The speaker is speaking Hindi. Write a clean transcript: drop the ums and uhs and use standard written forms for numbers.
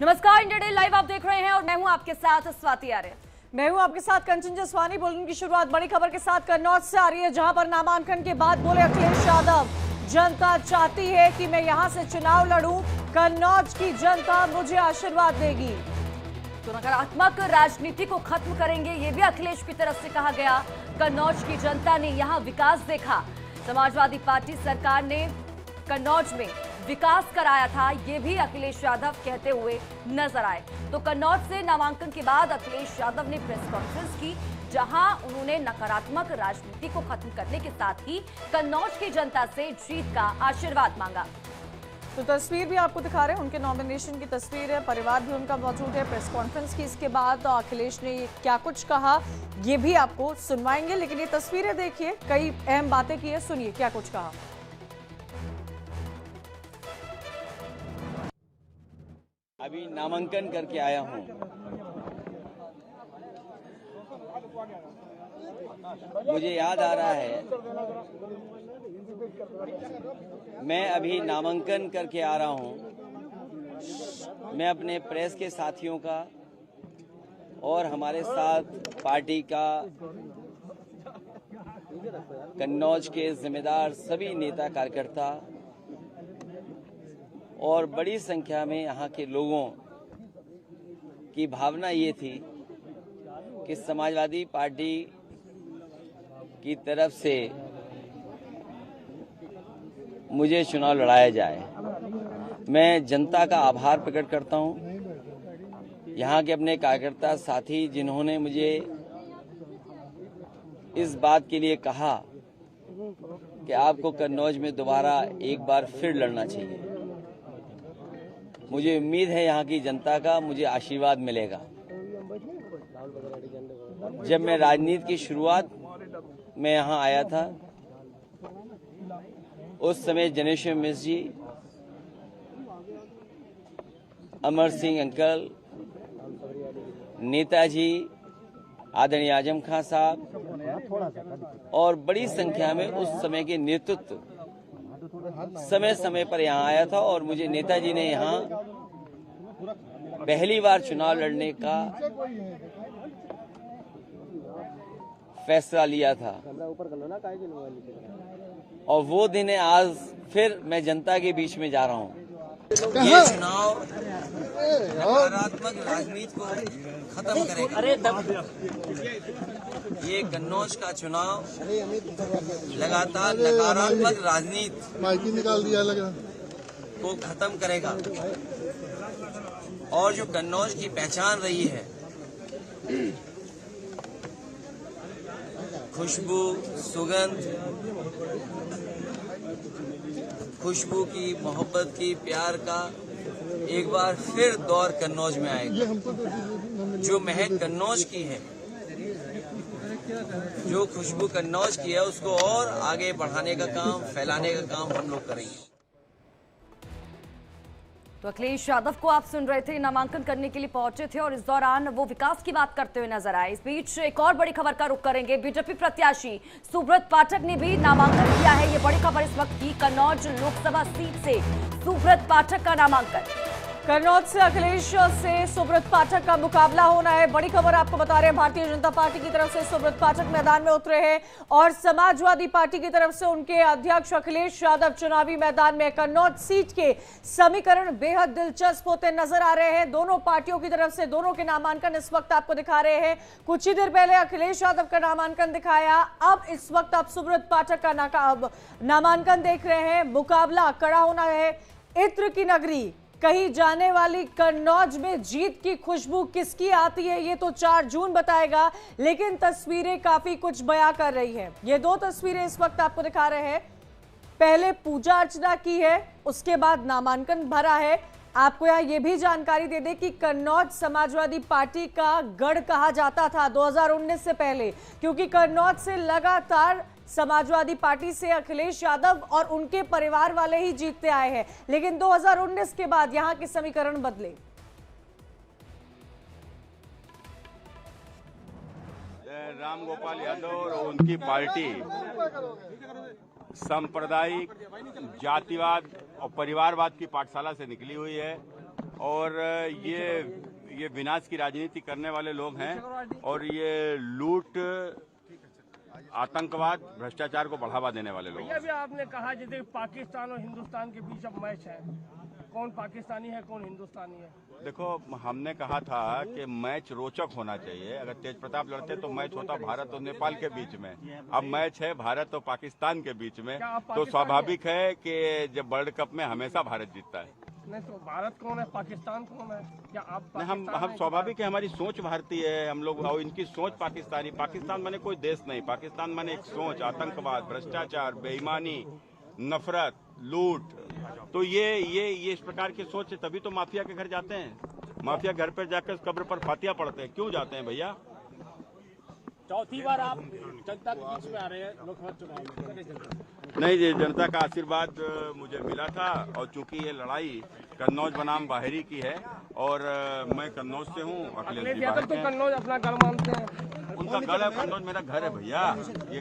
नमस्कार, इंडिया डे लाइव आप देख रहे हैं और मैं हूं आपके साथ स्वाति आर्य। मैं हूं आपके साथ कंचन जसवानी। बुलेटिन की शुरुआत बड़ी खबर के साथ कन्नौज से आ रही है, जहां पर नामांकन के बाद बोले अखिलेश यादव, जनता चाहती है कि मैं यहां से चुनाव लड़ूं, कन्नौज की जनता मुझे आशीर्वाद देगी। तो नकारात्मक राजनीति को खत्म करेंगे, ये भी अखिलेश की तरफ से कहा गया। कन्नौज की जनता ने यहां विकास देखा। समाजवादी पार्टी सरकार ने कन्नौज में विकास कराया था, ये भी अखिलेश यादव कहते हुए नजर आए। तो कन्नौज से नामांकन के बाद अखिलेश यादव ने प्रेस कॉन्फ्रेंस की, जहां उन्होंने नकारात्मक राजनीति को खत्म करने के साथ ही कन्नौज की जनता से जीत का आशीर्वाद मांगा। तो तस्वीर भी आपको दिखा रहे हैं, उनके नॉमिनेशन की तस्वीर है, परिवार भी उनका मौजूद है। प्रेस कॉन्फ्रेंस की इसके बाद तो अखिलेश ने क्या कुछ कहा ये भी आपको सुनवाएंगे, लेकिन ये तस्वीरें देखिए, कई अहम बातें की है, सुनिए क्या कुछ कहा। अभी नामांकन करके आया हूं। मुझे याद आ रहा है, मैं अभी नामांकन करके आ रहा हूं। मैं अपने प्रेस के साथियों का और हमारे साथ पार्टी का, कन्नौज के जिम्मेदार सभी नेता कार्यकर्ता और बड़ी संख्या में यहाँ के लोगों की भावना ये थी कि समाजवादी पार्टी की तरफ से मुझे चुनाव लड़ाया जाए। मैं जनता का आभार प्रकट करता हूँ, यहाँ के अपने कार्यकर्ता साथी जिन्होंने मुझे इस बात के लिए कहा कि आपको कन्नौज में दोबारा एक बार फिर लड़ना चाहिए। मुझे उम्मीद है यहाँ की जनता का मुझे आशीर्वाद मिलेगा। जब मैं राजनीति की शुरुआत में यहाँ आया था, उस समय जनेश्वर मिश्र जी, अमर सिंह अंकल, नेताजी आदरणीय आजम खान साहब और बड़ी संख्या में उस समय के नेतृत्व समय समय पर यहाँ आया था और मुझे नेताजी ने यहाँ पहली बार चुनाव लड़ने का फैसला लिया था। और वो दिन है आज फिर मैं जनता के बीच में जा रहा हूँ। ये चुनाव नकारात्मक राजनीति को खत्म करेगा। ये कन्नौज का चुनाव लगातार नकारात्मक राजनीति निकाल दिया को खत्म करेगा और जो कन्नौज की पहचान रही है, खुशबू, सुगंध, खुशबू की, मोहब्बत की, प्यार का एक बार फिर दौर कन्नौज में आएगा। जो महक कन्नौज की है, जो खुशबू कन्नौज की है, उसको और आगे बढ़ाने का काम, फैलाने का काम हम लोग करेंगे। तो अखिलेश यादव को आप सुन रहे थे, नामांकन करने के लिए पहुंचे थे और इस दौरान वो विकास की बात करते हुए नजर आए। इस बीच एक और बड़ी खबर का रुख करेंगे। बीजेपी प्रत्याशी सुब्रत पाठक ने भी नामांकन किया है। ये बड़ी खबर इस वक्त की, कन्नौज लोकसभा सीट से सुब्रत पाठक का नामांकन। कन्नौज से अखिलेश से सुब्रत पाठक का मुकाबला होना है। बड़ी खबर आपको बता रहे हैं, भारतीय जनता पार्टी की तरफ से सुब्रत पाठक मैदान में उतरे हैं और समाजवादी पार्टी की तरफ से उनके अध्यक्ष अखिलेश यादव चुनावी मैदान में। कन्नौज सीट के समीकरण बेहद दिलचस्प होते नजर आ रहे हैं। दोनों पार्टियों की तरफ से दोनों के नामांकन इस वक्त आपको दिखा रहे हैं। कुछ ही देर पहले अखिलेश यादव का नामांकन दिखाया, अब इस वक्त आप सुब्रत पाठक का नामांकन देख रहे हैं। मुकाबला कड़ा होना है। इत्र की नगरी कहीं जाने वाली कन्नौज में जीत की खुशबू किसकी आती है, ये तो 4 जून बताएगा, लेकिन तस्वीरें काफी कुछ बयां कर रही है। ये 2 तस्वीरें इस वक्त आपको दिखा रहे हैं। पहले पूजा अर्चना की है, उसके बाद नामांकन भरा है। आपको यहाँ ये भी जानकारी दे दें कि कन्नौज समाजवादी पार्टी का गढ़ कहा जाता था 2019 से पहले, क्योंकि कन्नौज से लगातार समाजवादी पार्टी से अखिलेश यादव और उनके परिवार वाले ही जीतते आए हैं, लेकिन 2019 के बाद यहां के समीकरण बदले। राम गोपाल यादव और उनकी पार्टी सांप्रदायिक, जातिवाद और परिवारवाद की पाठशाला से निकली हुई है और ये विनाश की राजनीति करने वाले लोग हैं और ये लूट, आतंकवाद, भ्रष्टाचार को बढ़ावा देने वाले लोग हैं। अभी आपने कहा जैसे पाकिस्तान और हिंदुस्तान के बीच अब मैच है, कौन पाकिस्तानी है कौन हिंदुस्तानी है? देखो, हमने कहा था कि मैच रोचक होना चाहिए। अगर तेज प्रताप लड़ते तो मैच होता भारत और नेपाल के बीच में। अब मैच है भारत और पाकिस्तान के बीच में, तो स्वाभाविक है कि जब वर्ल्ड कप में हमेशा भारत जीतता है। नहीं तो भारत कौन है, पाकिस्तान कौन है? क्या आप हम स्वाभाविक है, हमारी सोच भारतीय है, हम लोग, और इनकी सोच पाकिस्तानी। पाकिस्तान माने कोई देश नहीं, पाकिस्तान माने एक सोच, आतंकवाद, भ्रष्टाचार, बेईमानी, नफरत, लूट। तो ये इस प्रकार की सोच है, तभी तो माफिया के घर जाते हैं। माफिया घर पर जाकर कब्र पर फातिया पढ़ते हैं। क्यों जाते हैं भैया? चौथी बार आप जनता के बीच में आ रहे हैं लोकसभा चुनाव में? नहीं, ये जनता का आशीर्वाद मुझे मिला था, और चूंकि ये लड़ाई कन्नौज बनाम बाहरी की है और मैं कन्नौज से हूँ। अखिलेश यादव तो कन्नौज अपना घर मानते हैं। उनका गढ़ है, कन्नौज मेरा घर है भैया। ये